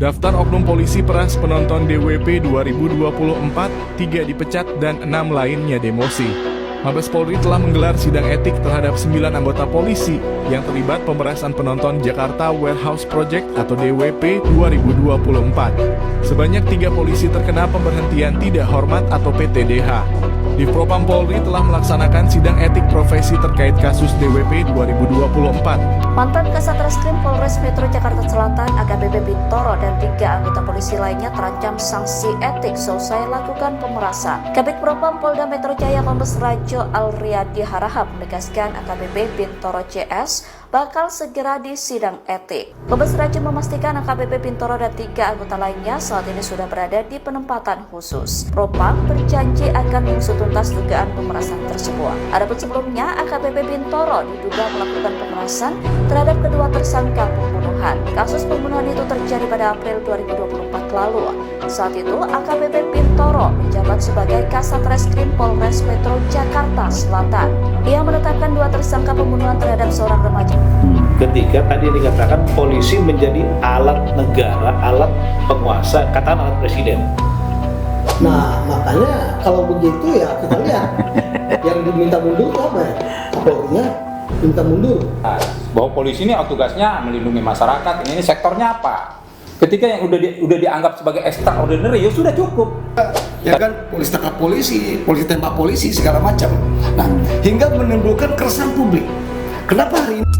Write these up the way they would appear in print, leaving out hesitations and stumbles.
Daftar oknum polisi peras penonton DWP 2024, 3 dipecat dan 6 lainnya demosi. Mabes Polri telah menggelar sidang etik terhadap 9 anggota polisi yang terlibat pemerasan penonton Jakarta Warehouse Project atau DWP 2024. Sebanyak 3 polisi terkena pemberhentian tidak hormat atau PTDH. Divpropam Polri telah melaksanakan sidang etik profesi terkait kasus DWP 2024. Mantan Kasat Reskrim Polres Metro Jakarta Selatan AKBP Bintoro dan 3 anggota polisi lainnya terancam sanksi etik selesai lakukan pemerasan. Kabid Propam Polda Metro Jaya Kombes Rajo Alriyadi Harahap menegaskan AKBP Bintoro CS bakal segera disidang etik. Kombes Rajo memastikan AKBP Bintoro dan 3 anggota lainnya saat ini sudah berada di penempatan khusus. Propam berjanji akan mengusut tuntas dugaan pemerasan tersebut. Adapun sebelumnya AKBP Bintoro diduga melakukan pemerasan terhadap kedua tersangka pembunuhan. Kasus pembunuhan itu terjadi pada April 2024 lalu. Saat itu AKBP Bintoro menjabat sebagai Kasat Reskrim Polres Metro Jakarta Selatan. Ia menetapkan 2 tersangka pembunuhan terhadap seorang remaja. Ketika tadi dikatakan polisi menjadi alat negara, alat penguasa, katakan alat presiden. Nah, makanya kalau begitu ya kita lihat yang diminta mundur apa ya? Polrinya minta mundur. Bahwa polisi ini tugasnya melindungi masyarakat, ini sektornya apa? Ketika yang udah dianggap sebagai extraordinary, ya sudah cukup. Ya kan, polisi tangkap polisi, polisi tembak polisi, segala macam. Nah, hingga menimbulkan keresahan publik. Kenapa hari ini?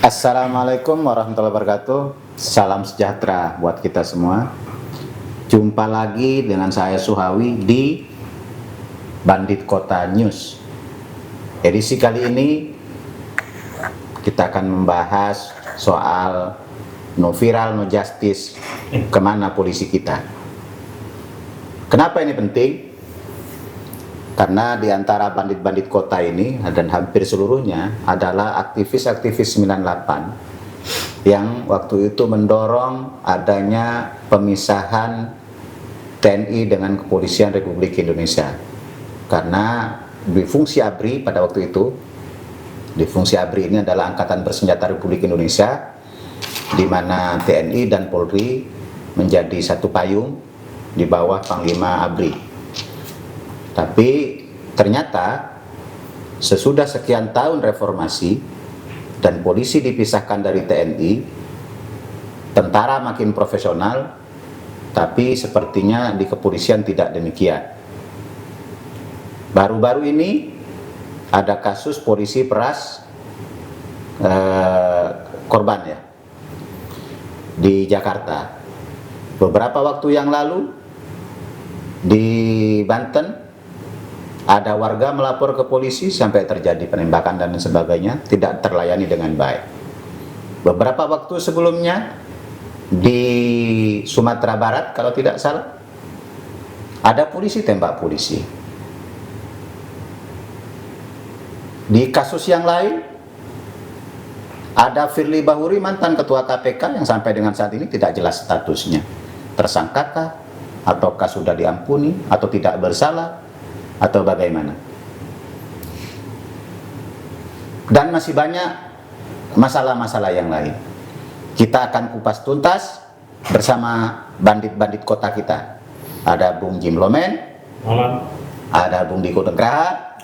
Assalamualaikum warahmatullahi wabarakatuh. Salam sejahtera buat kita semua. Jumpa lagi dengan saya Suhawi di Bandit Kota News. Edisi kali ini kita akan membahas soal no viral, no justice, kemana polisi kita. Kenapa ini penting? Karena di antara bandit-bandit kota ini dan hampir seluruhnya adalah aktivis-aktivis 98 yang waktu itu mendorong adanya pemisahan TNI dengan Kepolisian Republik Indonesia. Karena di fungsi ABRI pada waktu itu, di fungsi ABRI ini adalah Angkatan Bersenjata Republik Indonesia, di mana TNI dan Polri menjadi satu payung di bawah Panglima ABRI. Tapi ternyata sesudah sekian tahun reformasi dan polisi dipisahkan dari TNI, tentara makin profesional, tapi sepertinya di kepolisian tidak demikian. Baru-baru ini ada kasus polisi peras korban ya di Jakarta. Beberapa waktu yang lalu di Banten ada warga melapor ke polisi sampai terjadi penembakan dan sebagainya, tidak terlayani dengan baik. Beberapa waktu sebelumnya di Sumatera Barat kalau tidak salah ada polisi tembak polisi. Di kasus yang lain ada Firly Bahuri, mantan ketua KPK yang sampai dengan saat ini tidak jelas statusnya, tersangkakah ataukah sudah diampuni atau tidak bersalah atau bagaimana. Dan masih banyak masalah-masalah yang lain. Kita akan kupas tuntas bersama bandit-bandit kota kita. Ada Bung Jim Lomen, Malam. ada Bung Diko Nugraha,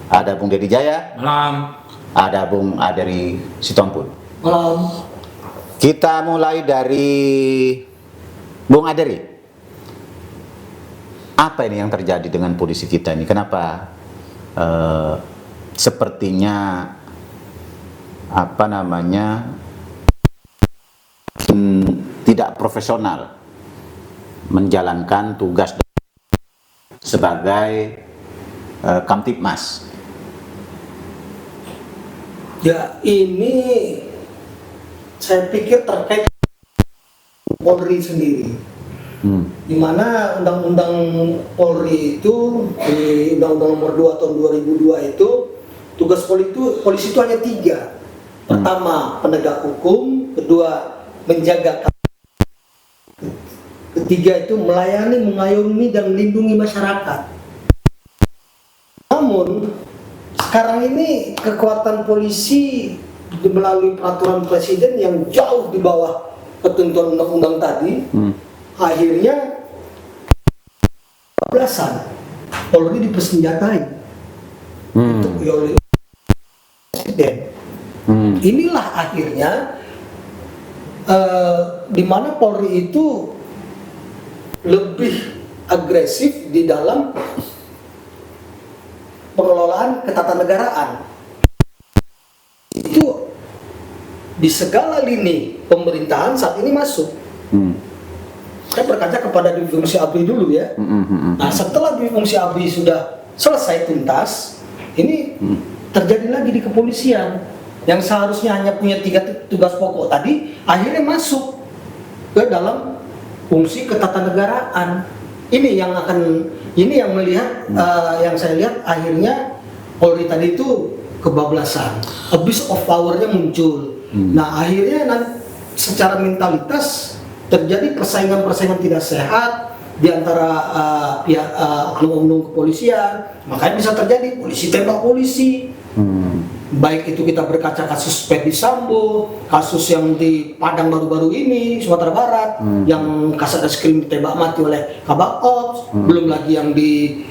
ada Bung Dedi Jaya, Malam. ada Bung Aderi Sitompul. Malam. Kita mulai dari Bung Aderi. Apa ini yang terjadi dengan polisi kita ini? Kenapa sepertinya tidak profesional menjalankan tugas sebagai Kamtibmas? Ya, ini saya pikir terkait Polri sendiri. Di mana Undang-Undang Polri itu di Undang-Undang Nomor 2 Tahun 2002 itu tugas polisi itu hanya 3. Pertama, penegak hukum, kedua, menjaga, ketiga itu melayani, mengayomi dan melindungi masyarakat. Namun sekarang ini kekuatan polisi melalui peraturan presiden yang jauh di bawah ketentuan undang-undang tadi, akhirnya belasan Polri dipersenjatai itu oleh presiden. Inilah akhirnya di mana Polri itu lebih agresif di dalam pengelolaan ketatanegaraan. Itu di segala lini pemerintahan saat ini masuk. Saya berkaca kepada divisi fungsi ABRI dulu ya. Nah, setelah divisi fungsi ABRI sudah selesai tuntas, ini terjadi lagi di kepolisian yang seharusnya hanya punya 3 tugas pokok tadi, akhirnya masuk ke dalam fungsi ketatanegaraan. Ini yang melihat yang saya lihat akhirnya Polri tadi itu kebablasan, abuse of power-nya muncul. Nah, akhirnya secara mentalitas terjadi persaingan tidak sehat di antara pihak oknum-oknum kepolisian, makanya bisa terjadi polisi tembak polisi. Baik itu kita berkaca kasus Ferdy Sambo, kasus yang di Padang baru-baru ini Sumatera Barat, yang Kasat Reskrim ditembak mati oleh Kabak Ops, belum lagi yang di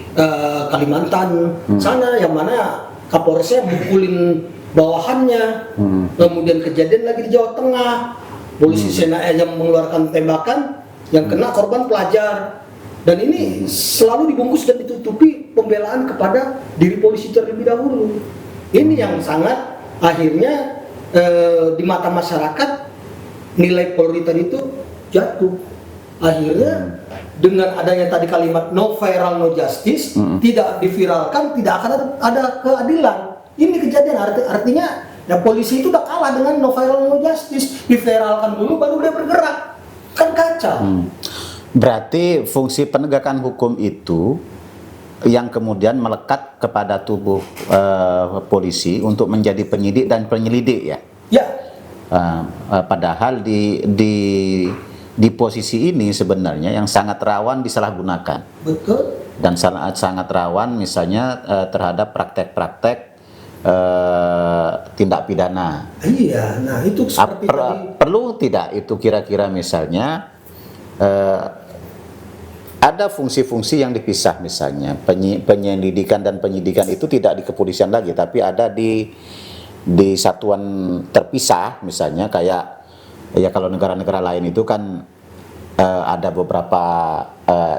Kalimantan sana yang mana Kapolresnya mukulin bawahannya, kemudian kejadian lagi di Jawa Tengah, polisi Senae yang mengeluarkan tembakan yang kena korban pelajar, dan ini selalu dibungkus dan ditutupi pembelaan kepada diri polisi terlebih dahulu. Ini yang sangat akhirnya di mata masyarakat nilai Polri tadi itu jatuh. Akhirnya dengan adanya tadi kalimat no viral no justice, tidak diviralkan tidak akan ada keadilan. Ini kejadian artinya ya polisi itu udah kalah dengan no viral no justice, diviralkan dulu baru dia bergerak, kan kacau. Berarti fungsi penegakan hukum itu yang kemudian melekat kepada tubuh polisi untuk menjadi penyidik dan penyelidik ya. Ya. Padahal di posisi ini sebenarnya yang sangat rawan disalahgunakan. Betul. Dan sangat rawan misalnya terhadap praktek-praktek tindak pidana. Iya, nah itu seperti tadi. Perlu tidak itu kira-kira misalnya ada fungsi-fungsi yang dipisah, misalnya penyelidikan dan penyidikan itu tidak di kepolisian lagi, tapi ada di satuan terpisah, misalnya kayak ya kalau negara-negara lain itu kan ada beberapa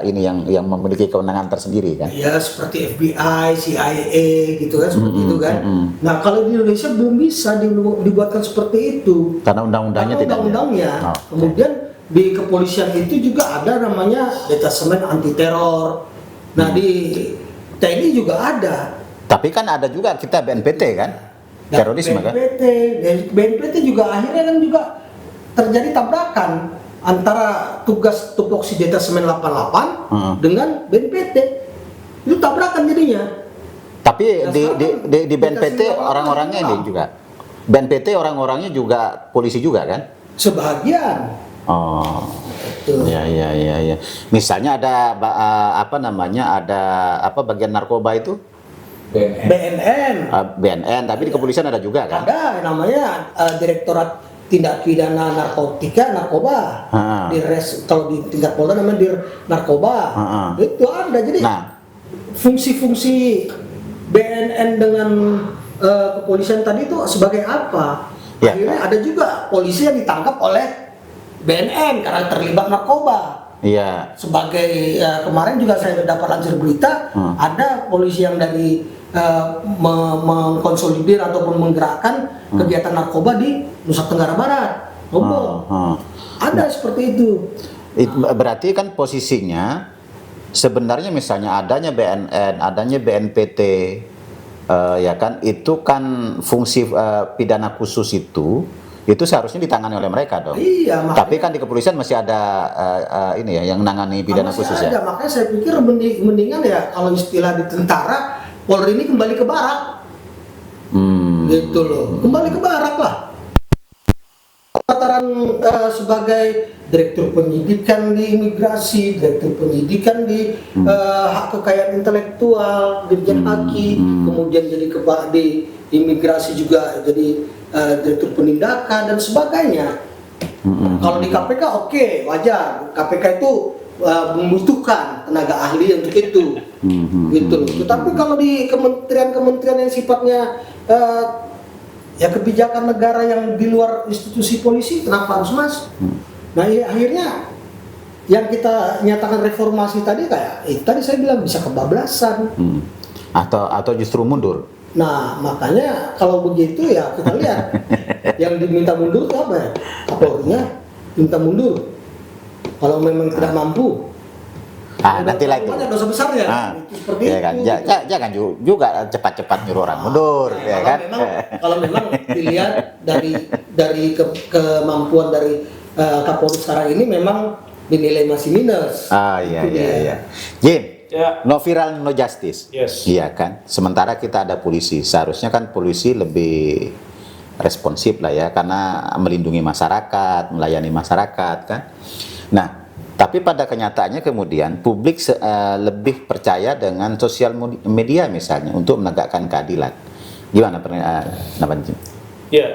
ini yang memiliki kewenangan tersendiri kan. Ya seperti FBI, CIA gitu kan, seperti itu kan. Nah kalau di Indonesia belum bisa dibuatkan seperti itu. Karena undang-undangnya tidak. Undang-undangnya. Kemudian di kepolisian itu juga ada namanya detasemen anti teror. Nah di TNI juga ada. Tapi kan ada juga kita BNPT kan, terorisme kan. BNPT juga akhirnya kan juga terjadi tabrakan antara tugas tupoksi detasemen 88 dengan BNPT. Itu tabrakan jadinya. Tapi di BNPT orang-orangnya ini juga. BNPT orang-orangnya juga polisi juga kan? Sebagian. Oh, ya. Misalnya ada ada bagian narkoba itu? BNN, tapi di kepolisian ada juga kan? Ada, namanya Direktorat Tindak Pidana Narkoba. Kalau di tingkat Polda namanya Dir Narkoba. Itu ada. Jadi fungsi-fungsi BNN dengan kepolisian tadi itu sebagai apa? Ya. Akhirnya ada juga polisi yang ditangkap oleh BNN karena terlibat narkoba. Iya. Sebagai kemarin juga saya dapat lansir berita, ada polisi yang dari mengkonsolidir ataupun menggerakkan kegiatan narkoba di Nusa Tenggara Barat. Ada seperti itu. Berarti kan posisinya sebenarnya misalnya adanya BNN, adanya BNPT, ya kan, itu kan fungsi pidana khusus itu seharusnya ditangani oleh mereka dong. Iya, makanya, tapi kan di kepolisian masih ada ini ya yang menangani pidana khusus ya. Makanya saya pikir mendingan ya kalau istilah di tentara, Polri ini kembali ke barak. Gitu loh. Kembali ke barak lah. pendaftaran sebagai direktur penyidikan di imigrasi, direktur penyidikan di hak kekayaan intelektual, dirjen haki, kemudian jadi kepala di imigrasi juga jadi direktur penindakan dan sebagainya. Kalau di KPK oke, wajar. KPK itu membutuhkan tenaga ahli untuk itu, gitu loh. Tapi kalau di kementerian-kementerian yang sifatnya ya kebijakan negara yang di luar institusi polisi, kenapa harus masuk? Nah akhirnya yang kita nyatakan reformasi tadi kayak tadi saya bilang bisa kebablasan atau justru mundur. Nah makanya kalau begitu ya kita lihat yang diminta mundur itu apa ya? Kapolrinya minta mundur kalau memang tidak mampu. Nantilah itu. Banyak dosa besarnya. Seperti ya kan? itu. Jangan juga cepat-cepat nyuruh orang mundur, ya kan? Kalau memang dilihat dari kemampuan dari Kapolri sekarang ini memang dinilai masih minus. Iya. Jim, Ya. no viral no justice. Yes. Iya kan? Sementara kita ada polisi, seharusnya kan polisi lebih responsif lah ya, karena melindungi masyarakat, melayani masyarakat kan. Nah, tapi pada kenyataannya kemudian publik lebih percaya dengan sosial media misalnya untuk menegakkan keadilan. Gimana pendapat Jim? Ya,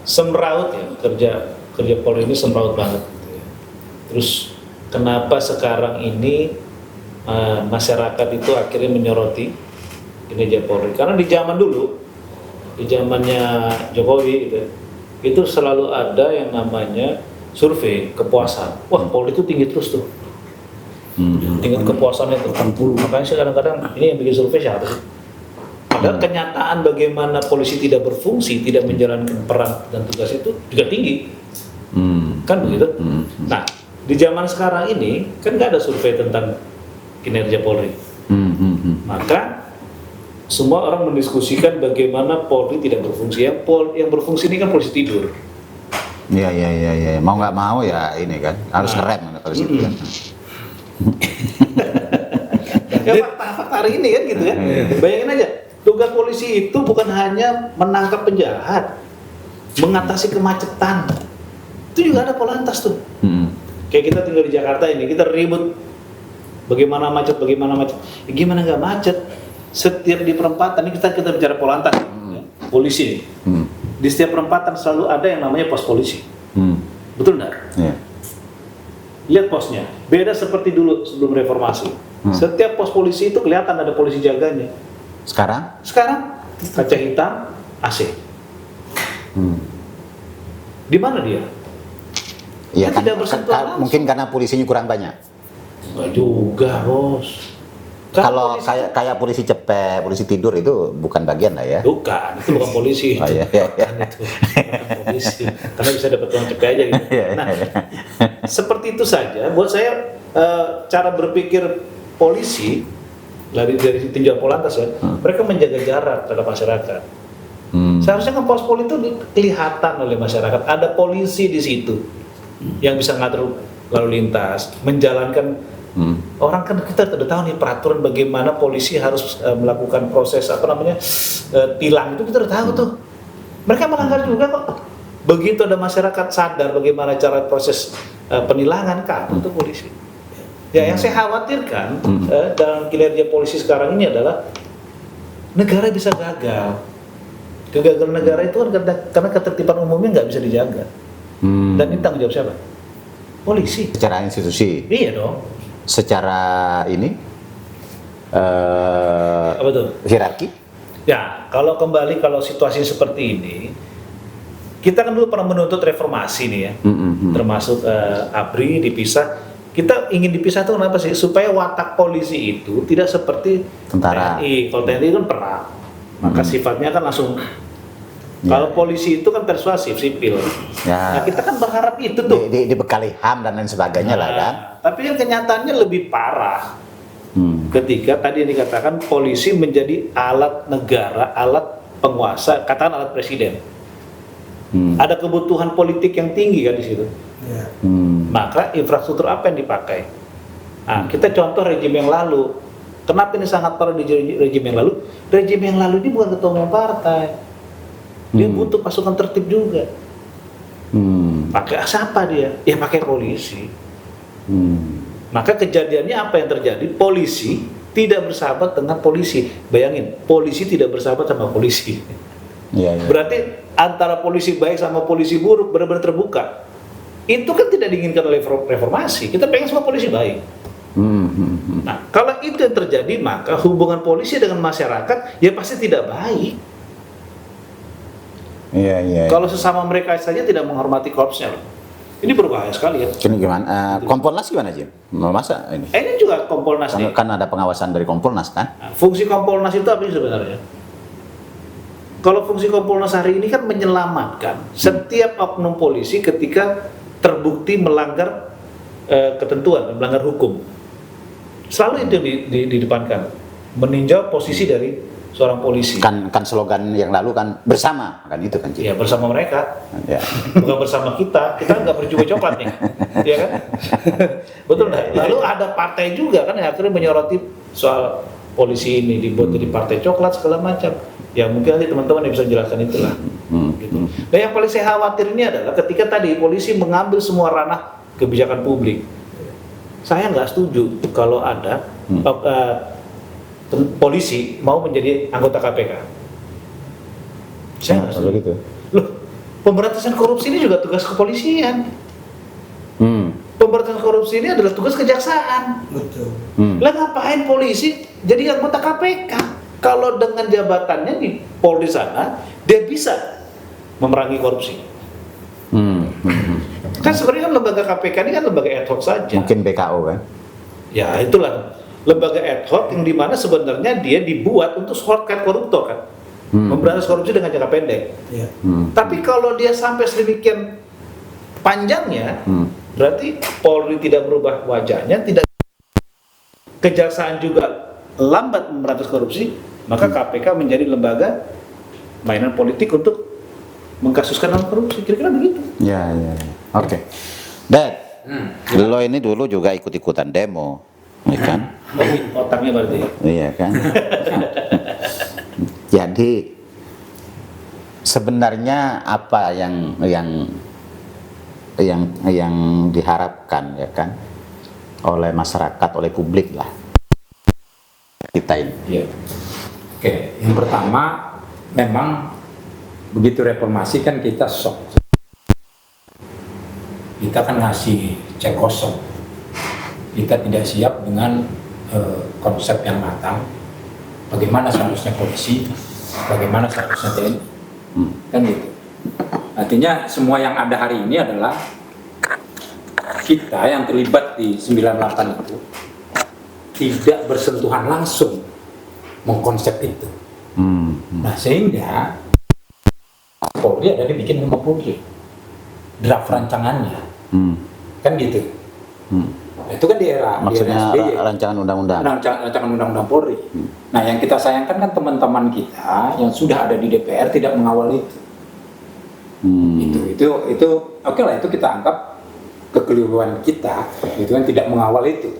semraut ya kerja Polri ini semraut banget. Gitu ya. Terus kenapa sekarang ini masyarakat itu akhirnya menyoroti kinerja Polri? Karena di zaman dulu, di zamannya Jokowi gitu, itu selalu ada yang namanya survei kepuasan. Wah, Polri itu tinggi terus tuh. Tingkat kepuasannya itu 80. Makanya sih kadang-kadang ini yang bikin survei siapa sih? Padahal kenyataan bagaimana polisi tidak berfungsi, tidak menjalankan peran dan tugas itu juga tinggi. Kan begitu? Nah, di zaman sekarang ini kan nggak ada survei tentang kinerja Polri. Maka semua orang mendiskusikan bagaimana Polri tidak berfungsi. Yang berfungsi ini kan polisi tidur. Iya. Mau nggak mau ya ini kan harus ngerem kalau situ kan. Ya fakta hari ini kan gitu ya. Bayangin aja, tugas polisi itu bukan hanya menangkap penjahat, mengatasi kemacetan. Itu juga ada Polantas tuh. Kayak kita tinggal di Jakarta ini, kita ribut bagaimana macet. Ya, gimana nggak macet? Setiap di perempatan ini kita bicara Polantas, ya, polisi. Di setiap perempatan selalu ada yang namanya pos polisi. Betul nggak? Yeah. Lihat posnya, beda seperti dulu sebelum reformasi. Setiap pos polisi itu kelihatan ada polisi jaganya. Sekarang Kaca hitam, AC. Di mana dia? ya Dia kan, tidak bersentuhan langsung. mungkin karena polisinya kurang banyak. Enggak juga, Bos. Kalau kayak polisi cepet, polisi tidur itu bukan bagian lah ya. Bukan, itu bukan polisi. Oh, iya. Bukan itu, bukan polisi. Karena bisa dapat uang cepet aja gitu. Nah, seperti itu saja. Buat saya cara berpikir polisi dari tinjauan Polantas ya, mereka menjaga jarak terhadap masyarakat. Seharusnya kan pos poli itu kelihatan oleh masyarakat. Ada polisi di situ yang bisa ngatur lalu lintas, menjalankan. Orang kan kita sudah tahu nih peraturan bagaimana polisi harus melakukan proses tilang itu kita udah tahu tuh. Mereka melanggar juga kok. Begitu ada masyarakat sadar bagaimana cara proses penilangan kabur tuh polisi. Ya yang saya khawatirkan dalam kinerja polisi sekarang ini adalah negara bisa gagal. Kegagalan negara itu kan karena ketertiban umumnya nggak bisa dijaga. Dan ini tanggung jawab siapa? Polisi. Secara institusi. Iya dong. Secara ini Apa tuh? hierarki. Ya, kalau situasi seperti ini, kita kan dulu pernah menuntut reformasi nih ya, termasuk ABRI dipisah. Kita ingin dipisah itu kenapa sih? Supaya watak polisi itu tidak seperti Tentara. TNI. Kalau TNI kan perang, maka sifatnya kan langsung. Kalau polisi itu kan persuasif, sipil. Ya. Nah, kita kan berharap itu tuh. Dibekali HAM dan lain sebagainya lah kan. Tapi kan kenyataannya lebih parah. Ketika tadi yang dikatakan polisi menjadi alat negara, alat penguasa, katakan alat presiden. Ada kebutuhan politik yang tinggi kan di situ. Maka infrastruktur apa yang dipakai? Nah, kita contoh rejim yang lalu. Kenapa ini sangat parah di rejim yang lalu? Rejim yang lalu ini bukan ketua umum partai. Dia butuh pasukan tertib juga. Pakai siapa dia? Ya pakai polisi. Maka kejadiannya apa yang terjadi? Polisi tidak bersahabat dengan polisi. Bayangin, polisi tidak bersahabat sama polisi. Iya, iya. Berarti antara polisi baik sama polisi buruk benar-benar terbuka. Itu kan tidak diinginkan oleh reformasi. Kita pengen semua polisi baik. Nah, kalau itu yang terjadi, maka hubungan polisi dengan masyarakat ya pasti tidak baik. Iya, iya. Kalau sesama mereka saja tidak menghormati korpsnya loh. Ini berbahaya sekali ya. Ini gimana? Kompolnas gimana, Jim? Masa ini? Ini juga Kompolnas nih. Kan ada pengawasan dari Kompolnas kan? Nah, fungsi Kompolnas itu apa sih sebenarnya? Kalau fungsi Kompolnas hari ini kan menyelamatkan setiap oknum polisi ketika terbukti melanggar ketentuan, melanggar hukum. Selalu itu didepankan, meninjau posisi dari seorang polisi. Kan slogan yang lalu kan bersama, kan itu kan, Jim? Ya bersama mereka, Ya. bukan bersama kita nggak berjuang coklat nih, ya kan? Betul nggak? Lalu ada partai juga kan yang akhirnya menyoroti soal polisi ini dibuat jadi partai coklat segala macam. Ya mungkin nanti teman-teman yang bisa jelaskan itulah. Gitu. Nah yang paling saya khawatir ini adalah ketika tadi polisi mengambil semua ranah kebijakan publik. Saya nggak setuju kalau ada polisi mau menjadi anggota KPK. Saya nggak setuju. Gitu. Loh, pemberantasan korupsi ini juga tugas kepolisian. Pemberantasan korupsi ini adalah tugas kejaksaan. Betul. Lah ngapain polisi jadi anggota KPK? Kalau dengan jabatannya di Polri sana, dia bisa memerangi korupsi. Kan sebenarnya kan lembaga KPK ini kan lembaga ad hoc saja. Mungkin BKO kan? Ya itulah lembaga ad hoc yang dimana sebenarnya dia dibuat untuk shortcut koruptor kan, memberantas korupsi dengan jangka pendek. Ya. Tapi kalau dia sampai sedemikian panjangnya, berarti Polri tidak berubah wajahnya, tidak, kejaksaan juga lambat memberantas korupsi, maka KPK menjadi lembaga mainan politik untuk mengkasuskan orang korupsi. Kira-kira begitu. Ya, ya, ya. Oke. Dad, lo ini dulu juga ikut-ikutan demo, ya kan? Otaknya berarti. Iya kan? Jadi sebenarnya apa yang diharapkan, ya kan, oleh masyarakat, oleh publik lah kita ini? Iya. Oke, yang pertama memang begitu reformasi kan kita shock. Kita kan ngasih cek kosong. Kita tidak siap dengan konsep yang matang. Bagaimana seharusnya polisi, bagaimana seharusnya TNI, kan gitu. Artinya semua yang ada hari ini adalah kita yang terlibat di 98 itu tidak bersentuhan langsung mengkonsep itu. Nah sehingga Polri ada dibikin sama Polri draft rancangannya, kan gitu. Nah, itu kan di era Maksudnya di era SBY. rancangan undang-undang. Rancangan undang-undang Polri. Nah yang kita sayangkan kan teman-teman kita yang sudah ada di DPR tidak mengawal itu. Itu oke lah, itu kita anggap kekeliruan kita, itu kan tidak mengawal itu,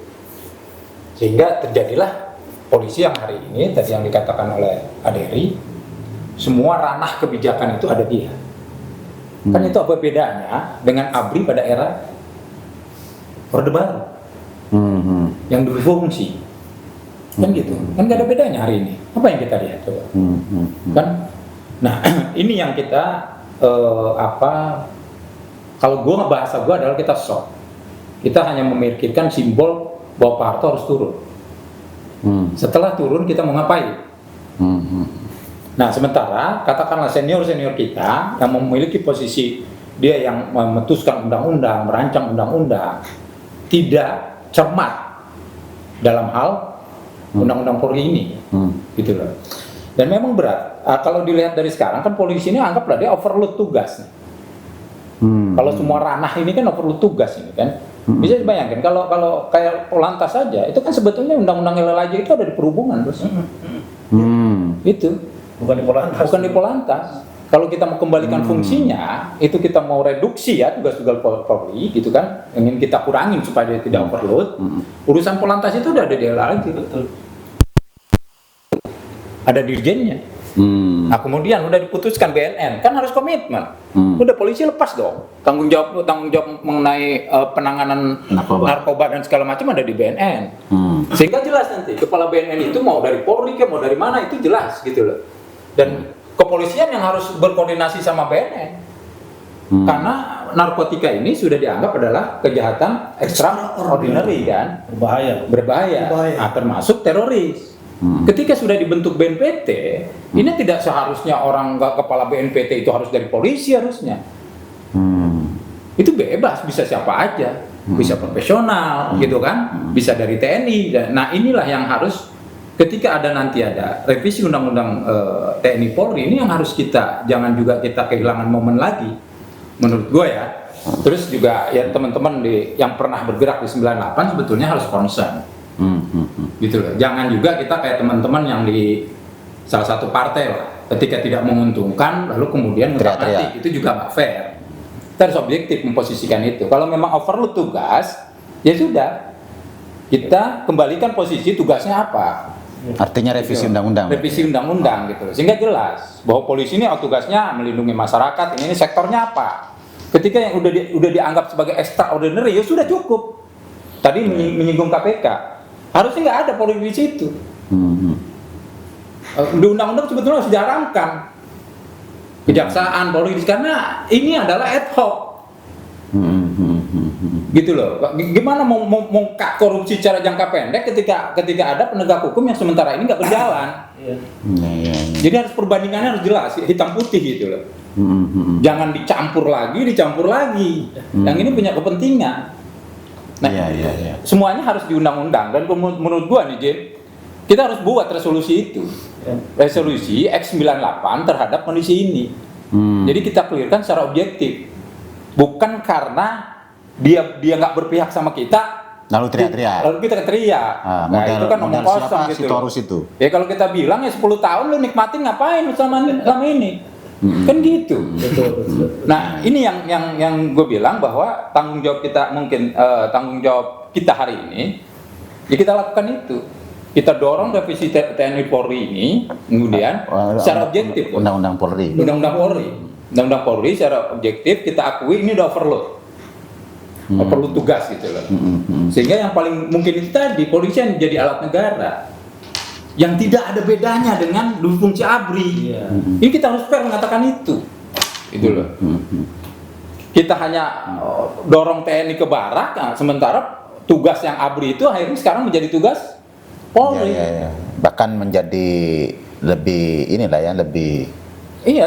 sehingga terjadilah polisi yang hari ini tadi yang dikatakan oleh Aderi, semua ranah kebijakan itu ada dia. Kan itu apa bedanya dengan ABRI pada era Orde Baru yang berfungsi, kan gitu, kan nggak ada bedanya hari ini. Apa yang kita lihat coba, kan? Nah ini yang kita kalau bahasa gue adalah kita shock. Kita hanya memikirkan simbol bahwa Pak Harto harus turun. Setelah turun kita mau ngapain? Nah sementara katakanlah senior kita yang memiliki posisi dia yang memutuskan undang-undang, merancang undang-undang, tidak cermat dalam hal undang-undang Polri ini, gitu loh. Dan memang berat. Kalau dilihat dari sekarang kan polisi ini anggaplah dia overload tugas. Kalau semua ranah ini kan overload tugas ini kan. Bisa dibayangkan kalau kayak Polantas saja itu kan sebetulnya undang-undang LLAJ itu ada di perhubungan terus. Itu Bukan di Polantas. bukan di Polantas. Kalau kita mau kembalikan fungsinya, itu kita mau reduksi ya tugas-tugas Polri gitu kan, ingin kita kurangin supaya dia tidak overload. Urusan Polantas itu udah ada di LLAJ, betul. Ada dirjennya. Nah kemudian udah diputuskan BNN, kan harus komitmen. Udah polisi lepas dong. Tanggung jawab mengenai penanganan narkoba dan segala macam ada di BNN. Sehingga jelas nanti kepala BNN itu mau dari Polri ke mau dari mana itu jelas gitu loh. Dan kepolisian yang harus berkoordinasi sama BNN. Karena narkotika ini sudah dianggap adalah kejahatan extraordinary kan, berbahaya. Nah, termasuk teroris. Ketika sudah dibentuk BNPT, ini tidak seharusnya kepala BNPT itu harus dari polisi harusnya. Itu bebas, bisa siapa aja, bisa profesional gitu kan, bisa dari TNI. Nah inilah yang harus ketika nanti ada revisi undang-undang TNI Polri ini yang harus jangan juga kita kehilangan momen lagi, menurut gue ya. Terus juga ya teman-teman yang pernah bergerak di 98 sebetulnya harus concern. Gitu loh. Jangan juga kita kayak teman-teman yang di salah satu partai lah, ketika tidak menguntungkan lalu kemudian ngutak-ngatik, itu juga nggak fair. Kita harus objektif memposisikan itu. Kalau memang overload tugas, ya sudah kita kembalikan posisi tugasnya apa. Artinya revisi undang-undang. Revisi undang-undang gitu loh. Sehingga jelas bahwa polisi ini tugasnya melindungi masyarakat. Ini sektornya apa? Ketika yang udah dianggap sebagai extraordinary, ya sudah cukup. Tadi menyinggung KPK. Harusnya nggak ada Polri di situ. Di undang-undang sebetulnya harus dijarangkan kejaksaan Polri karena ini adalah ad hoc. Gitu loh. Gimana mau korupsi secara jangka pendek ketika ada penegak hukum yang sementara ini nggak berjalan. Jadi harus perbandingannya harus jelas, hitam putih gitu loh. Jangan dicampur lagi. Yang ini punya kepentingan. Nah, semuanya harus di undang-undang dan menurut gua nih Jim, kita harus buat resolusi itu, resolusi X98 terhadap kondisi ini. Jadi kita clearkan secara objektif, bukan karena dia nggak berpihak sama kita, lalu teriak-teriak. Lalu kita teriak. Nah itu kan omong kosong gitu. Ya kalau kita bilang ya 10 tahun lu nikmatin ngapain selama ini? Kan gitu. Betul. Nah ini yang gue bilang bahwa tanggung jawab kita tanggung jawab kita hari ini ya kita lakukan itu, kita dorong revisi TNI Polri ini kemudian secara objektif. Undang-undang Polri secara objektif kita akui ini udah overload tugas gitu loh. Sehingga yang paling mungkin itu tadi polisi yang jadi alat negara yang tidak ada bedanya dengan fungsi ABRI. Ini kita harus fair mengatakan itu loh. Kita hanya dorong TNI ke barak, sementara tugas yang ABRI itu akhirnya sekarang menjadi tugas Polri. Bahkan menjadi lebih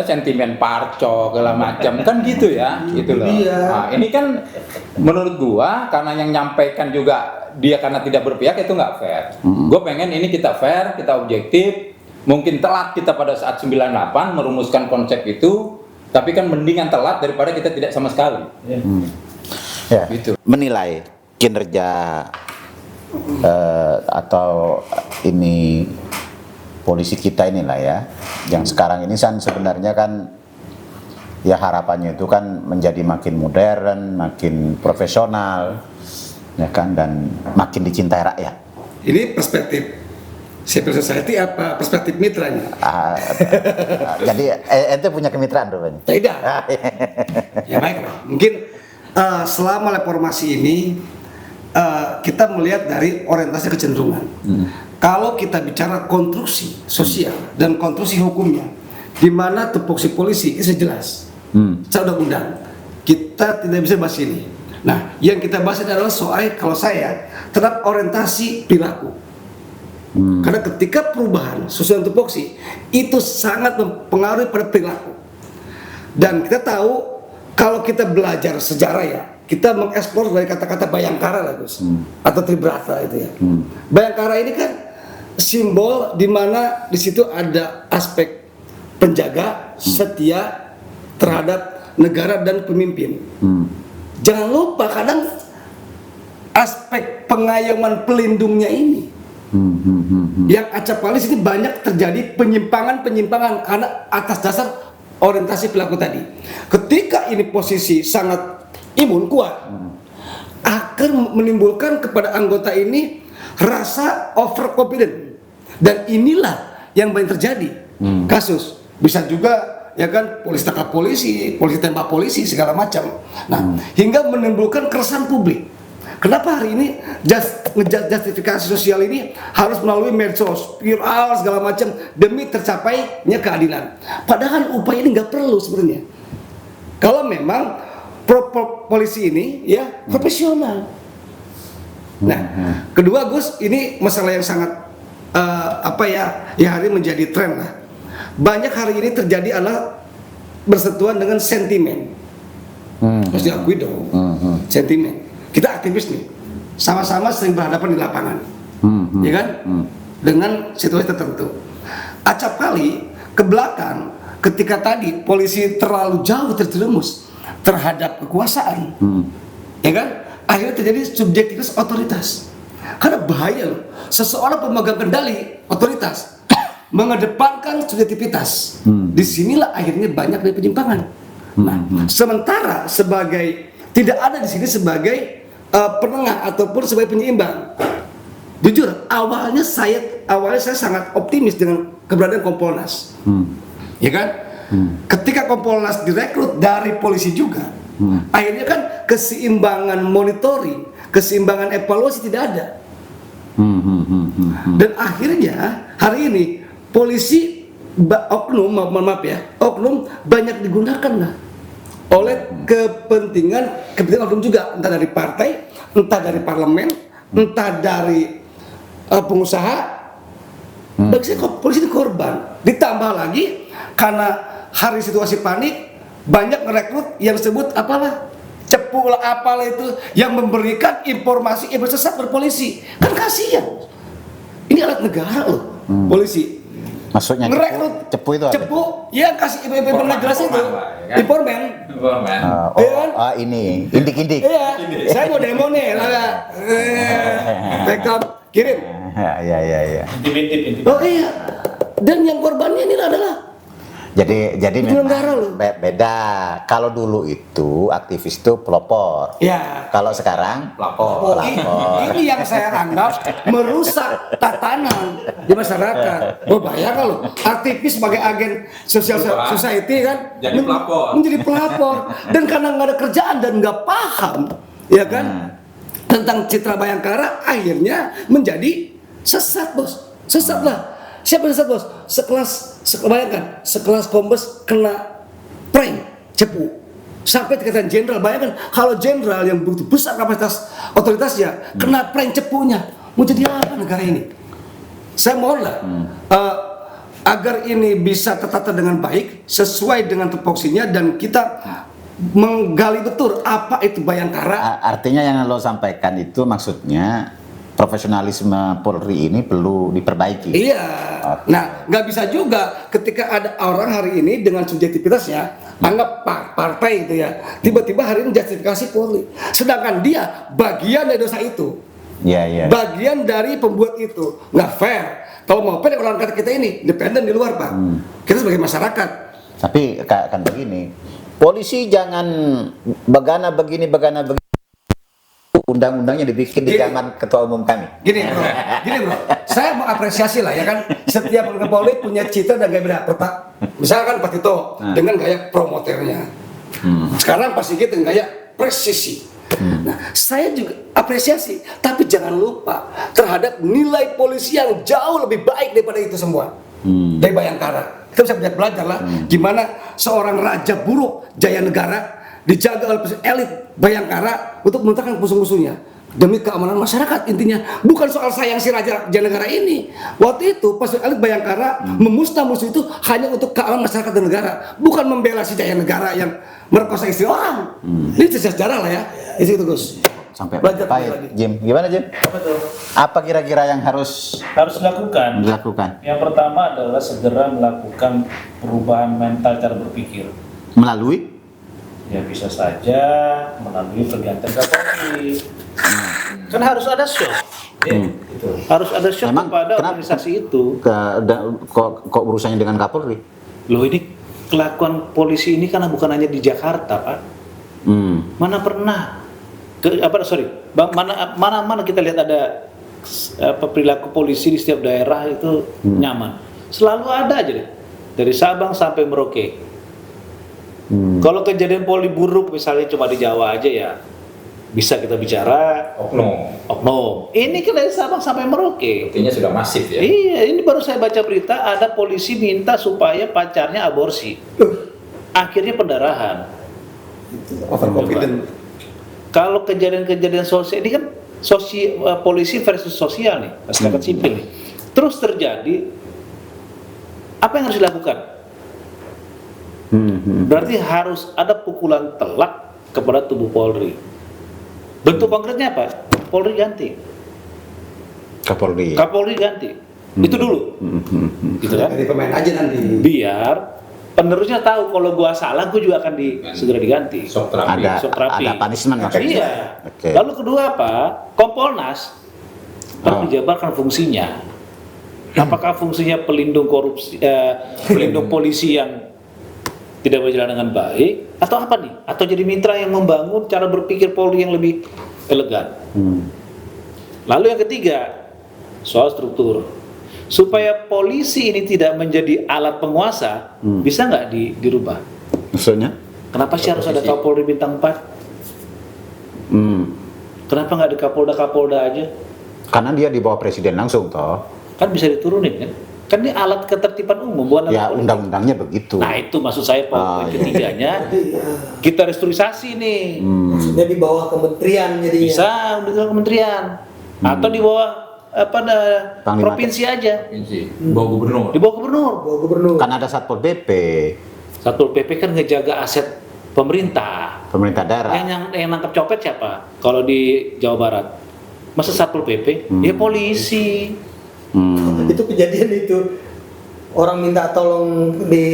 sentimen parco segala macam kan gitu ya, gitu loh. Nah, ini kan menurut gua karena yang nyampaikan juga dia karena tidak berpihak itu nggak fair. Gue pengen ini kita fair, kita objektif. Mungkin telat kita pada saat 98 merumuskan konsep itu, tapi kan mendingan telat daripada kita tidak sama sekali. Gitu. Menilai kinerja atau ini polisi kita inilah ya, yang sekarang ini kan sebenarnya kan ya harapannya itu kan menjadi makin modern, makin profesional. Ya kan, dan makin dicintai rakyat. Ini perspektif civil society apa perspektif mitranya? Jadi ente punya kemitraan rupanya? Tidak. Ya baik, mungkin selama reformasi ini kita melihat dari orientasi kecenderungan. Kalau kita bicara konstruksi sosial dan konstruksi hukumnya, di mana tupoksi polisi itu jelas, secara undang-undang kita tidak bisa bahas ini. Nah, yang kita bahas adalah soal kalau saya terhadap orientasi perilaku. Karena ketika perubahan sosial tupoksi itu sangat mempengaruhi pada perilaku. Dan kita tahu kalau kita belajar sejarah ya, kita mengeksplor dari kata-kata Bayangkara lah Gus, atau Tribrata itu ya. Bayangkara ini kan simbol di mana di situ ada aspek penjaga, setia terhadap negara dan pemimpin. Jangan lupa kadang aspek pengayoman pelindungnya ini yang acapalis ini banyak terjadi penyimpangan karena atas dasar orientasi perilaku tadi. Ketika ini posisi sangat imun kuat akan menimbulkan kepada anggota ini rasa overconfident, dan inilah yang banyak terjadi kasus. Bisa juga ya kan polisi tangkap polisi, polisi tembak polisi segala macam. Nah, hingga menimbulkan keresahan publik. Kenapa hari ini justifikasi sosial ini harus melalui medsos, viral segala macam demi tercapainya keadilan. Padahal upaya ini nggak perlu sebenarnya. Kalau memang polisi ini ya profesional. Nah, kedua Gus, ini masalah yang sangat hari ini menjadi tren lah. Banyak hari ini terjadi adalah bersentuhan dengan sentimen. Harus diakui dong, sentimen. Kita aktivis nih, sama-sama sering berhadapan di lapangan, ya kan? Dengan situasi tertentu. Acap kali ke belakang, ketika tadi polisi terlalu jauh terjerumus terhadap kekuasaan, ya kan? Akhirnya terjadi subjektivitas otoritas. Karena bahaya loh, seseorang pemegang kendali otoritas mengedepankan subjektivitas. Disinilah akhirnya banyak dari penyimpangan. Nah, sementara tidak ada di sini sebagai penengah ataupun sebagai penyeimbang. Jujur, awalnya saya sangat optimis dengan keberadaan Kompolnas, ya kan? Ketika Kompolnas direkrut dari polisi juga, akhirnya kan keseimbangan monitoring, keseimbangan evaluasi tidak ada. Dan akhirnya hari ini polisi oknum banyak digunakan lah oleh kepentingan oknum juga, entah dari partai, entah dari parlemen, entah dari pengusaha. Bagi saya polisi ini korban. Ditambah lagi karena hari situasi panik, banyak merekrut yang disebut cepu lah apalah itu, yang memberikan informasi sesat berpolisi. Kan kasihan. Ini alat negara loh, polisi. Maksudnya cepu itu apa? Cepu, ya kasih informasi jelas itu. Informan. Ini indik-indik. Iya, saya mau demo nih, backup kirim. Ya. Intip. Oh iya, dan yang korbannya ini adalah Jadi penyelenggara loh. beda. Kalau dulu itu aktivis itu pelopor. Ya. Kalau sekarang Pelapor. Ini yang saya anggap merusak tatanan di masyarakat. Bayangkan loh, aktivis sebagai agen social society kan Jadi pelapor. menjadi pelapor, dan karena nggak ada kerjaan dan nggak paham, ya kan, tentang citra Bayangkara, akhirnya menjadi sesat bos. Sesat lah. Siapa yang sesat bos? Bayangkan, sekelas kombes kena prank cepu sampai tingkatan jenderal. Bayangkan kalau jenderal yang begitu besar kapasitas otoritasnya kena prank cepunya, mau jadi apa negara ini? Saya mohonlah agar ini bisa tertata dengan baik sesuai dengan tupoksinya, dan kita menggali betul apa itu Bayangkara. Artinya yang lo sampaikan itu maksudnya profesionalisme Polri ini perlu diperbaiki. Iya. Nah, nggak bisa juga ketika ada orang hari ini dengan subjektivitasnya anggap partai itu ya, tiba-tiba hari ini justifikasi Polri, sedangkan dia bagian dari dosa itu. Iya. Bagian dari pembuat itu. Nggak fair. Kalau mau fair, orang kata kita ini independen di luar, Pak. Kita sebagai masyarakat. Tapi kan begini, polisi jangan begana begini. Undang-undangnya dibikin di zaman ketua umum kami. Gini bro, saya mengapresiasi lah ya kan, setiap Polri punya citra dan gaya beda. Misalkan Pak Tito dengan gaya promoternya, sekarang Pak Sigit dengan gaya presisi. Nah, saya juga apresiasi, tapi jangan lupa terhadap nilai polisi yang jauh lebih baik daripada itu semua. Dari Bayangkara, kita bisa belajar lah gimana seorang raja buruk Jaya Negara dijaga oleh elit Bayangkara untuk menentangkan musuh-musuhnya demi keamanan masyarakat. Intinya bukan soal sayang si raja Janegara ini. Waktu itu pas elit Bayangkara memusnah musuh itu hanya untuk keamanan masyarakat dan negara, bukan membela si Jaya Negara yang merkosa istri orang. Ini sejarah lah ya. Itu Gus. Sampai Belajar baik. lagi. Jim, gimana Jim? Apa tuh? Apa kira-kira yang harus dilakukan? Yang pertama adalah segera melakukan perubahan mental cara berpikir. Melalui? Ya bisa saja melalui pergantian Kapolri. Kan harus ada shock. Gitu. Harus ada shock kepada organisasi itu. Kok urusannya dengan Kapolri? Loh, ini kelakuan polisi ini karena bukan hanya di Jakarta, Pak. Mana pernah mana kita lihat ada perilaku polisi di setiap daerah itu nyaman. Selalu ada aja deh. dari Sabang sampai Merauke. Kalau kejadian poli buruk misalnya cuma di Jawa aja ya bisa kita bicara oknum. Ini kan dari Sabang sampai Merauke. Artinya sudah masif ya. Iya, ini baru saya baca berita ada polisi minta supaya pacarnya aborsi. Akhirnya pendarahan. Overconfident. Kalau kejadian-kejadian sosial ini kan polisi versus sosial nih, masyarakat sipil nih. Terus terjadi, apa yang harus dilakukan? Berarti harus ada pukulan telak kepada tubuh Polri. Bentuk konkretnya apa? Polri ganti. Kapolri ganti. Itu dulu. Gitu kan? Dari pemain aja nanti. Biar penerusnya tahu kalau gua salah, gua juga akan segera diganti. Shock therapy. Ada punishment maksudnya. Iya. Oke. Lalu kedua apa? Kompolnas harus dijabarkan fungsinya. Apakah fungsinya pelindung korupsi, pelindung polisi yang tidak berjalan dengan baik, atau apa nih? Atau jadi mitra yang membangun cara berpikir Polri yang lebih elegan. Lalu yang ketiga, soal struktur. Supaya polisi ini tidak menjadi alat penguasa, bisa nggak dirubah? Maksudnya? Kenapa sih harus ada Kapolri bintang 4? Kenapa nggak ada Kapolda aja? Karena dia di bawah presiden langsung toh. Kan bisa diturunin kan? Kan ini alat ketertiban umum, bukan alat Ya politik. undang-undangnya begitu. Nah itu maksud saya poin ketiganya, kita restrukturisasi nih. Maksudnya di bawah kementerian jadinya. Bisa di bawah kementerian atau di bawah Panglima provinsi aja, Bawa gubernur. di bawah gubernur. Bawa gubernur. Kan ada Satpol PP, Satpol PP kan ngejaga aset pemerintah. pemerintah daerah. Yang nangkap copet siapa? Kalau di Jawa Barat, masa Satpol PP? Ya polisi. Itu kejadian itu orang minta tolong di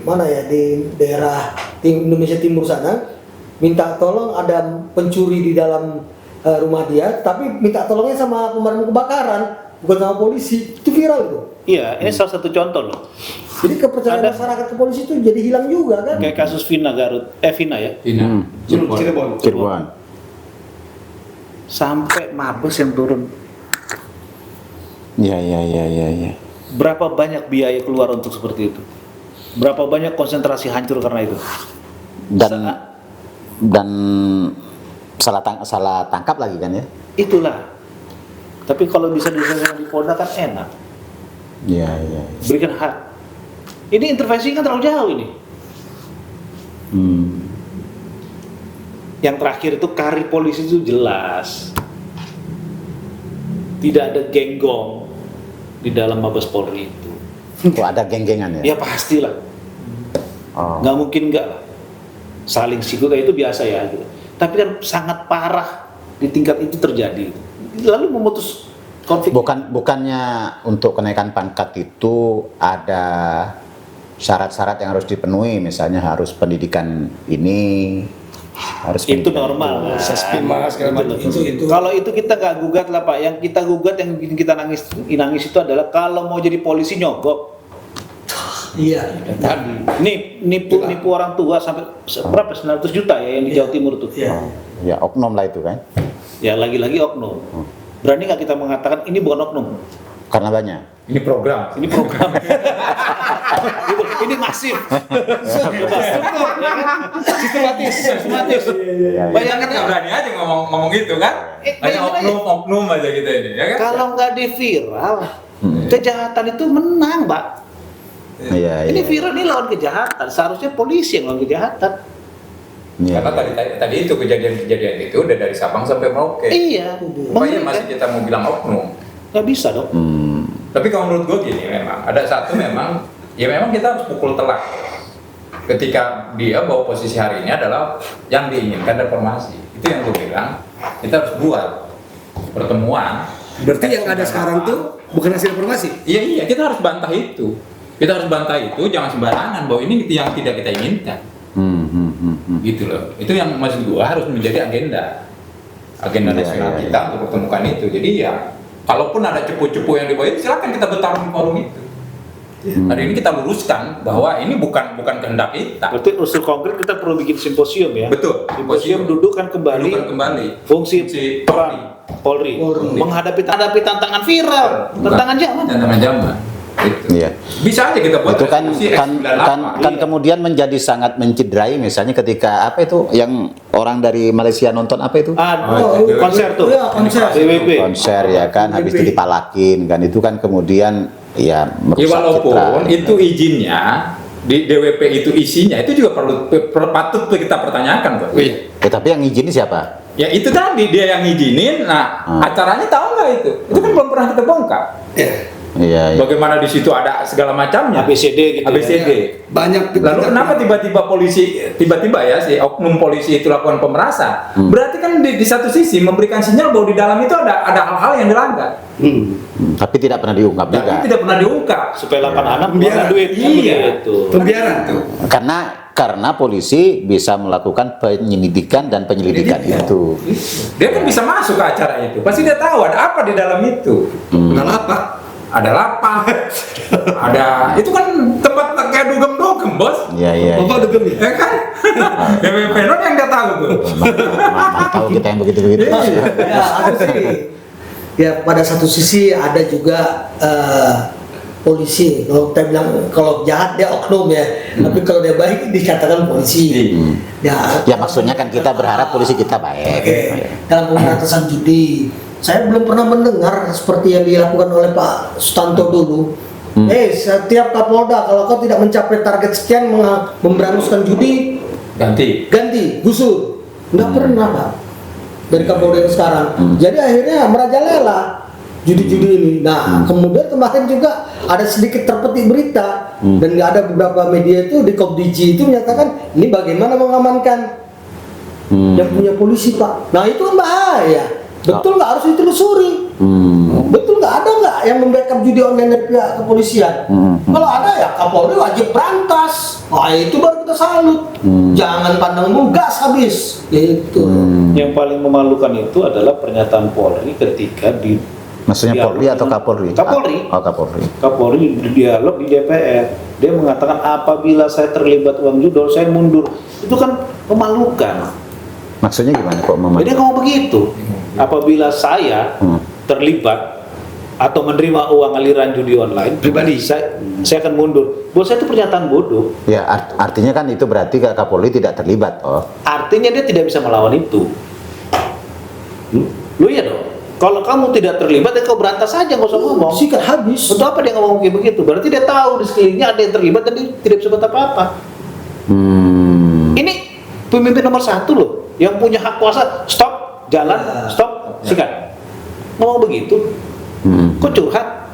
mana ya, di daerah Indonesia Timur sana, minta tolong ada pencuri di dalam rumah dia, tapi minta tolongnya sama pemadam kebakaran, bukan sama polisi. Itu viral itu. Iya, ini salah satu contoh loh. Jadi kepercayaan Ada- masyarakat ke polisi itu jadi hilang juga kan? Kayak kasus Vina Vina ya. Cirebon. Sampai Mabes yang turun. Ya. Berapa banyak biaya keluar untuk seperti itu? Berapa banyak konsentrasi hancur karena itu? Dan salah tangkap lagi kan ya? Itulah. Tapi kalau bisa diselesaikan di Polda kan enak. Iya. Berikan hak. Ini intervensi kan terlalu jauh ini. Yang terakhir itu karir polisi itu jelas. Tidak ada genggong di dalam Mabes Polri itu. Kok ada geng-gengan ya? Ya pastilah. Oh. Nggak mungkin nggak lah. Saling sikut itu biasa ya gitu. Tapi kan sangat parah di tingkat itu terjadi. Lalu memutus konflik. Bukannya untuk kenaikan pangkat itu ada syarat-syarat yang harus dipenuhi, misalnya harus pendidikan ini, harus Itu pendidikan normal. itu. Sespima segala macam. Itu. Kalau itu kita nggak gugat lah Pak. Yang kita gugat, yang bikin kita nangis itu adalah kalau mau jadi polisi nyogok. Iya. Tadi. Nipu orang tua sampai berapa 900 juta ya yang di Jawa Timur tuh. Iya. Ya oknum lah itu kan, Ya lagi-lagi oknum. Berani nggak kita mengatakan ini bukan oknum? karena banyak. Ini program. Ini program. ini masif. Sistematis. Ya. Bayangkan Nggak berani aja ngomong gitu kan? Hanya bayangin aja. oknum aja kita ini, ya kan? Kalau nggak di viral, kejahatan itu menang, Pak. Iya. Ini viral ini lawan kejahatan. Seharusnya polisi yang lawan kejahatan. Iya. Karena tadi itu kejadian itu udah dari Sabang sampai Merauke. Iya. Pokoknya masih kita mau bilang oknum. Nggak bisa dong. Tapi kalau menurut gue gini, memang ada satu memang kita harus pukul telak ketika dia bahwa posisi hari ini adalah yang diinginkan reformasi. Itu yang gue bilang, kita harus buat pertemuan. Berarti yang ada sekarang tuh bukan hasil reformasi. Iya, kita harus bantah itu. Kita harus bantah itu, jangan sembarangan bahwa ini yang tidak kita inginkan. Gitu loh. Itu yang maksud gue harus menjadi agenda nasional kita untuk pertemukan itu. Jadi ya, kalaupun ada cepu-cepu yang dibawa, silakan kita bertarung di forum itu. Hari ini kita luruskan bahwa ini bukan kehendak kita. Berarti usul konkret kita perlu bikin simposium ya. Betul. Simposium dudukkan kembali fungsi peran Polri menghadapi tantangan viral, tantangan zaman. Tantangan zaman. Gitu. Iya. Bisa aja kita buat Itu kan resolusi X98. kan kemudian menjadi sangat mencederai, misalnya ketika apa itu yang orang dari Malaysia nonton apa itu Konser tuh. Iya, konser. BWP. konser ya kan, habis itu dipalakin kan, itu kan kemudian ya Ya, merusak walaupun citra. itu izinnya di DWP itu isinya itu juga patut kita pertanyakan kok. Tapi yang ngizinin siapa? Ya itu tadi dia yang ngizinin. Nah, acaranya tahu nggak itu? Itu kan belum pernah kita bongkar. Iya, iya. Bagaimana di situ ada segala macamnya. ABCD gitu. ABCD. Banyak. Lalu kenapa tiba-tiba polisi tiba-tiba ya si oknum polisi itu lakukan pemerasan? Berarti kan di satu sisi memberikan sinyal bahwa di dalam itu ada hal-hal yang dilanggar. Tapi tidak pernah diungkap juga. Tapi tidak pernah diungkap. Supaya 8 anak Pembiaran. keluar duit. Kan Iya. begitu. Pembiaran tuh. Karena polisi bisa melakukan penyelidikan dan penyelidikan itu. Dia kan bisa masuk ke acara itu. Pasti dia tahu ada apa di dalam itu. Kenal apa? Ada lapak, ada itu kan tempat kayak dugem-dugem bos, Iya, iya. Bapak dugem ya? ya kan? BWP non yang nggak tahu tuh. Mana tahu kita yang begitu-begitu. Ya, aku sih. Ya, pada satu sisi ada juga polisi. Kalau kita bilang kalau jahat dia oknum ya, tapi kalau dia baik dikatakan polisi. Ya maksudnya kan kita berharap polisi kita baik. Oke, dalam pemberantasan judi, saya belum pernah mendengar seperti yang dilakukan oleh Pak Sutanto dulu. Setiap Kapolda kalau kau tidak mencapai target sekian memberantaskan judi, ganti, gusur. Nggak pernah Pak dari Kapolda yang sekarang. Jadi akhirnya merajalela judi-judi ini. Nah, kemudian kemarin juga ada sedikit terpetik berita dan nggak ada beberapa media itu di Kopdiji itu menyatakan ini bagaimana mengamankan yang punya polisi Pak. Nah itu kan bahaya. Betul nggak harus ditelusuri? Betul nggak ada nggak yang membackup judi online dari pihak kepolisian? Kalau ada ya Kapolri wajib berantas. Wah itu baru kita salut. Jangan pandang bulu gas habis. Gitu. Yang paling memalukan itu adalah pernyataan Polri ketika di Maksudnya Polri atau Kapolri? Kapolri. Oh, Kapolri. Kapolri berdialog di DPR. Dia mengatakan apabila saya terlibat uang judol saya mundur. Itu kan memalukan. Maksudnya gimana kok Jadi ngomong begitu. Apabila saya terlibat atau menerima uang aliran judi online pribadi, saya akan mundur. Buat saya itu pernyataan bodoh. Ya artinya kan itu berarti Kapolri tidak terlibat. Oh. Artinya dia tidak bisa melawan itu. Lu ya dong. Kalau kamu tidak terlibat, ya kau berantas saja, nggak usah ngomong. Sikat habis. Untuk apa dia ngomong kayak begitu? Berarti dia tahu di sekelilingnya ada yang terlibat dan dia tidak bisa buat apa-apa. Ini pemimpin nomor 1 loh, yang punya hak kuasa. Stop, jalan, stop, sikat. Ngomong begitu, kok curhat?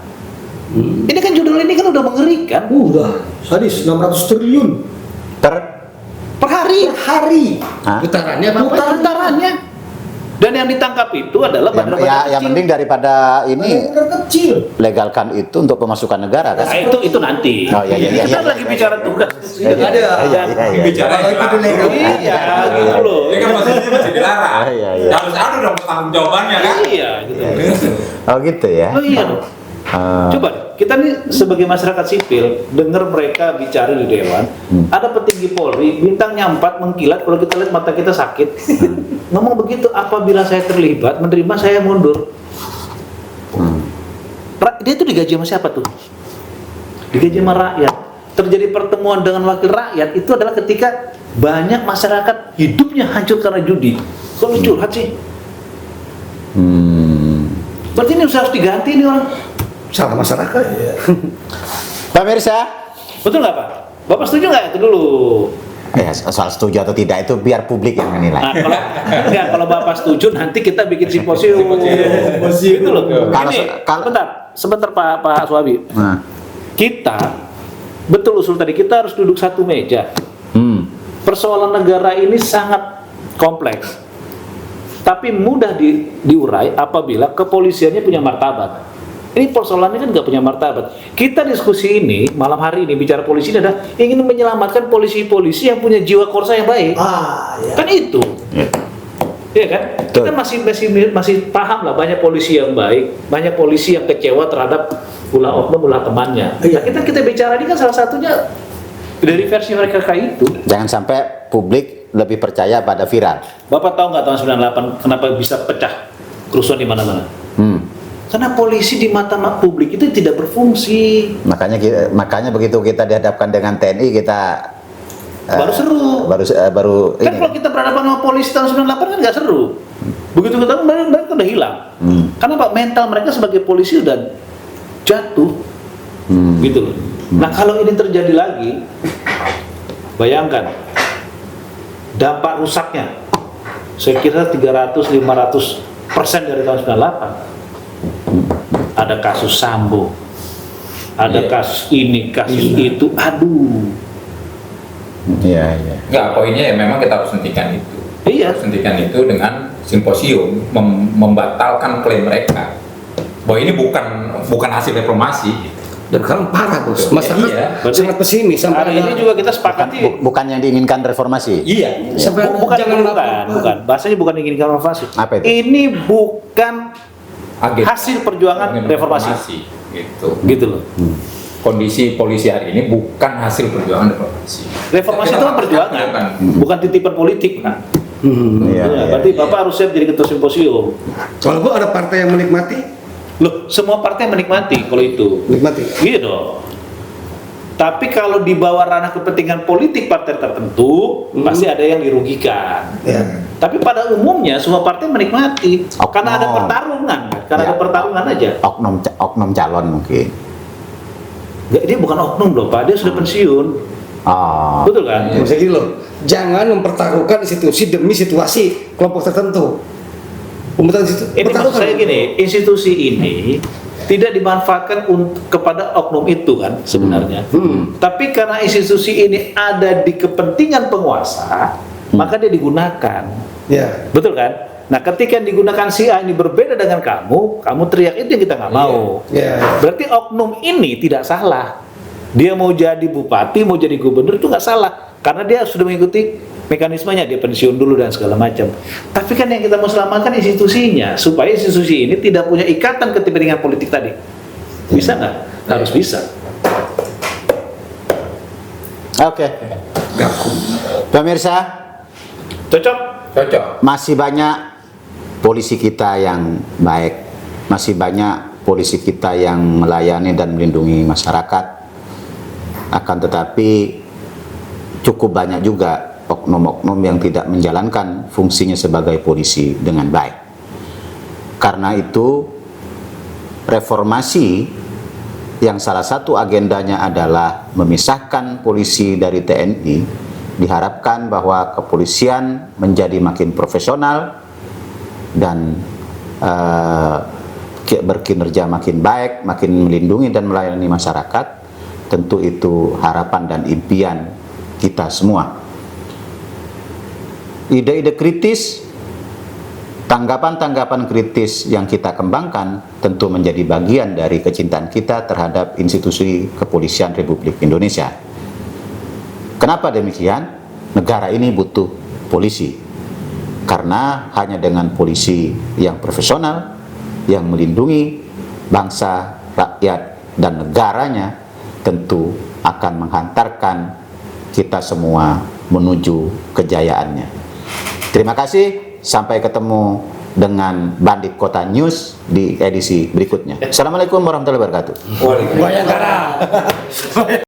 Ini kan judul ini kan udah mengerikan. Udah, sadis 600 triliun Per hari. per hari. Hah? Putarannya apa? Putarannya. Dan yang ditangkap itu adalah bandar-bandar Yang kecil. penting daripada ini Bener kecil. legalkan itu untuk pemasukan negara kan. Nah, itu nanti. Oh, iya. Kita lagi bicara tugas. Iya. Bicara Kalau itu legal. Iya, gitu loh. Ini kan posisinya masih dilarang. Iya. Ya harus ada dong tanggung jawabannya kan. Iya, gitu. Oh gitu ya. Oh iya dong. Coba deh, kita nih sebagai masyarakat sipil dengar mereka bicara di dewan, ada petinggi Polri bintangnya 4 mengkilat, kalau kita lihat mata kita sakit. Ngomong begitu, apabila saya terlibat menerima saya mundur. Dia itu digaji sama siapa tuh? Digaji sama rakyat. Terjadi pertemuan dengan wakil rakyat itu adalah ketika banyak masyarakat hidupnya hancur karena judi. Kok lu curhat sih? Berarti ini harus diganti nih orang. Salah masyarakat. Pemirsa, Betul nggak Pak? Bapak setuju nggak itu dulu? ya soal setuju atau tidak itu biar publik yang menilai. Nah, kalau Bapak setuju nanti kita bikin simposium. Gitu loh. Sebentar Pak Suwabi. Nah. Kita betul usul tadi kita harus duduk satu meja. Persoalan negara ini sangat kompleks. Tapi mudah diurai apabila kepolisiannya punya martabat. Ini persoalannya kan nggak punya martabat. Kita diskusi ini malam hari ini bicara polisi ini adalah ingin menyelamatkan polisi-polisi yang punya jiwa korsa yang baik. Ya. Kan itu. Iya kan? Kita masih paham lah banyak polisi yang baik, banyak polisi yang kecewa terhadap ulah oknum ulah temannya. Nah, kita bicara ini kan salah satunya dari versi mereka kayak itu. Jangan sampai publik lebih percaya pada viral. Bapak tahu nggak tahun 98 kenapa bisa pecah kerusuhan di mana-mana? Karena polisi di mata publik itu tidak berfungsi. Makanya begitu kita dihadapkan dengan TNI kita Baru seru. baru Kan ini. kalau kita berhadapan sama polisi tahun 98 kan nggak seru. Begitu ketemu mereka udah hilang. Karena Pak, mental mereka sebagai polisi udah jatuh. Gitu loh. Nah, kalau ini terjadi lagi, bayangkan dampak rusaknya. Saya kira 300-500% dari tahun 98. Ada kasus Sambo. Ada kasus ini, kasus itu. Aduh. Iya. Enggak, poinnya ya memang kita harus hentikan itu. Iya. Harus hentikan itu dengan simposium, membatalkan klaim mereka bahwa ini bukan hasil reformasi. Dan sekarang parah bos, masyarakat Iya. sangat pesimis sampai Hari ini juga kita sepakati. Bukan yang diinginkan reformasi. Iya. sampai Bukan, jangan bukan. Bahasanya bukan ingin reformasi. Apa itu? Ini bukan Agenda. hasil perjuangan reformasi. Gitu. Gitu loh. Kondisi polisi hari ini bukan hasil perjuangan reformasi. Reformasi itu kan perjuangan, bukan titipan politik. Nah, Iya. berarti Bapak harus siap jadi ketua simposium. walaupun ada partai yang menikmati, Loh, semua partai menikmati kalau itu. menikmati. Iya dong. Tapi kalau di bawah ranah kepentingan politik partai tertentu, pasti ada yang dirugikan. Ya. Tapi pada umumnya semua partai menikmati karena ada Oknum. pertarungan, karena Ya. ada pertarungan aja. Oknum calon mungkin. Nggak, dia bukan oknum loh, Pak. Dia sudah pensiun. Oh. Betul kan? Maksudnya gini loh, jangan mempertaruhkan institusi demi situasi kelompok tertentu. Ini maksud saya gini, institusi ini tidak dimanfaatkan kepada oknum itu kan sebenarnya. Tapi karena institusi ini ada di kepentingan penguasa, maka dia digunakan. Ya. Betul kan? Nah, ketika yang digunakan si A ini berbeda dengan kamu teriak itu yang kita nggak mau. Iya. Berarti oknum ini tidak salah. Dia mau jadi bupati, mau jadi gubernur itu nggak salah, karena dia sudah mengikuti mekanismenya, dia pensiun dulu dan segala macam. Tapi kan yang kita mau selamatkan institusinya, supaya institusi ini tidak punya ikatan kepentingan politik tadi. Bisa nggak? Harus bisa. Oke. Pemirsa, Cocok? Cocok. masih banyak polisi kita yang baik, masih banyak polisi kita yang melayani dan melindungi masyarakat. Akan tetapi cukup banyak juga oknum-oknum yang tidak menjalankan fungsinya sebagai polisi dengan baik. Karena itu reformasi yang salah satu agendanya adalah memisahkan polisi dari TNI, diharapkan bahwa kepolisian menjadi makin profesional dan berkinerja makin baik, makin melindungi dan melayani masyarakat. Tentu itu harapan dan impian kita semua. Ide-ide kritis, tanggapan-tanggapan kritis yang kita kembangkan tentu menjadi bagian dari kecintaan kita terhadap institusi kepolisian Republik Indonesia. Kenapa demikian? Negara ini butuh polisi. Karena hanya dengan polisi yang profesional, yang melindungi bangsa, rakyat, dan negaranya, tentu akan menghantarkan kita semua menuju kejayaannya. Terima kasih, sampai ketemu dengan Bandit Kota News di edisi berikutnya. Assalamualaikum warahmatullahi wabarakatuh. Bayangkara.